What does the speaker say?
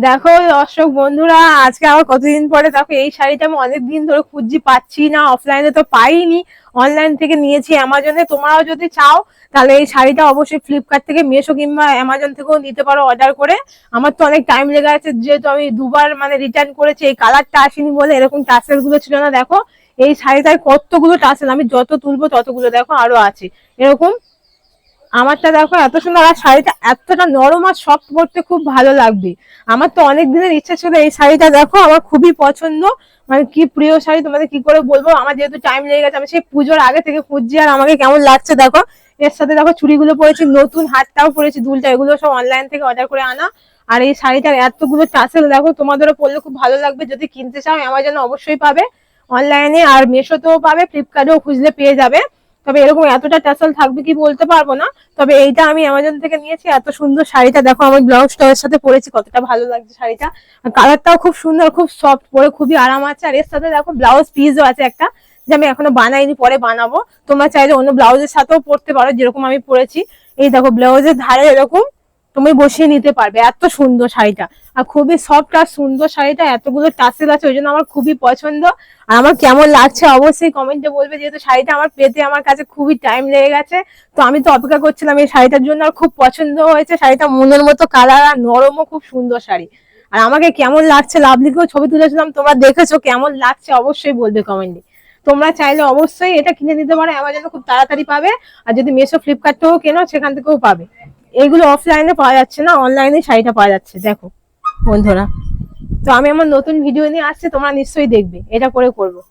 দেখো দর্শক বন্ধুরা, আজকে আবার কতদিন পরে দেখো এই শাড়িটা আমি অনেকদিন ধরে খুঁজছি, পাচ্ছি না। অফলাইনে তো পাইনি, অনলাইন থেকে নিয়েছি অ্যামাজনে। তোমরাও যদি চাও তাহলে এই শাড়িটা অবশ্যই ফ্লিপকার্ট থেকে, মিশো কিংবা অ্যামাজন থেকেও নিতে পারো অর্ডার করে। আমার তো অনেক টাইম লেগে আছে, যেহেতু আমি দুবার রিটার্ন করেছি। এই কালারটা আসেনি বলে, এরকম টাসেল গুলো ছিল না। দেখো এই শাড়িটায় কতগুলো টাসেল, আমি যত তুলবো ততগুলো দেখো আরো আছে এরকম। আমারটা দেখো এত সুন্দর, আর শাড়িটা এতটা নরম আর সফট, পরতে খুব ভালো লাগবে। আমার তো অনেক দিনের ইচ্ছা ছিল এই শাড়িটা, দেখো আমার খুবই পছন্দ। মানে কি প্রিয় শাড়ি, তোমাদের কি করে বলবো। আমার যেহেতু টাইম লেগে গেছে, আমি সেই পুজোর আগে থেকে খুঁজছি। আর আমাকে কেমন লাগছে দেখো, এর সাথে দেখো চুড়িগুলো পরেছি, নতুন হাতটাও পরেছি, দুলটা, এগুলো সব অনলাইন থেকে অর্ডার করে আনা। আর এই শাড়িটার এতগুলো টাসেল দেখো, তোমাদেরও পরলে খুব ভালো লাগবে। যদি কিনতে চাও অ্যামাজনে অবশ্যই পাবে, অনলাইনে আর মিশোতেও পাবে, ফ্লিপকার্টেও খুঁজলে পেয়ে যাবে। তবে এরকম এতটা টাসেল থাকবে কি বলতে পারবো না। তবে এইটা আমি অ্যামাজন থেকে নিয়েছি। এত সুন্দর শাড়িটা দেখো, আমার ব্লাউজটা এর সাথে পরেছি, কতটা ভালো লাগছে শাড়িটা। কালারটাও খুব সুন্দর, খুব সফট, পরে খুবই আরাম আছে। আর এর সাথে দেখো ব্লাউজ পিসও আছে একটা, যে আমি এখনো বানাইনি, পরে বানাবো। তোমরা চাইলে অন্য ব্লাউজের সাথেও পরতে পারো, যেরকম আমি পরেছি। এই দেখো ব্লাউজের ধারে এরকম তুমি বসিয়ে নিতে পারবে। এত সুন্দর শাড়িটা, আর খুবই সফট আর সুন্দর শাড়িটা, এতগুলো টাসেল আছে, ওই জন্য আমার খুবই পছন্দ। আর আমার কেমন লাগছে অবশ্যই কমেন্টে বলবে, যেহেতু শাড়িটা আমার পেতে আমার কাছে খুবই টাইম লেগে গেছে। তো আমি তো অপেক্ষা করছিলাম এই শাড়িটার জন্য, আর খুব পছন্দ হয়েছে শাড়িটা, মনের মতো কালার, আর নরমও খুব সুন্দর শাড়ি। আর আমাকে কেমন লাগছে, লাভলিকেও ছবি তুলেছিলাম, তোমরা দেখেছো কেমন লাগছে অবশ্যই বলবে কমেন্টে। তোমরা চাইলে অবশ্যই এটা কিনে নিতে পারো, অ্যামাজনে খুব তাড়াতাড়ি পাবে। আর যদি মিশো ফ্লিপকার্ট থেকেও কেনো, সেখান থেকেও পাবে। এইগুলো অফলাইনে পাওয়া যাচ্ছে না, অনলাইনে শাড়িটা পাওয়া যাচ্ছে দেখো বন্ধুরা। তো আমি আমার নতুন ভিডিও নিয়ে আসছি, তোমরা নিশ্চয়ই দেখবে, এটা করে করবো।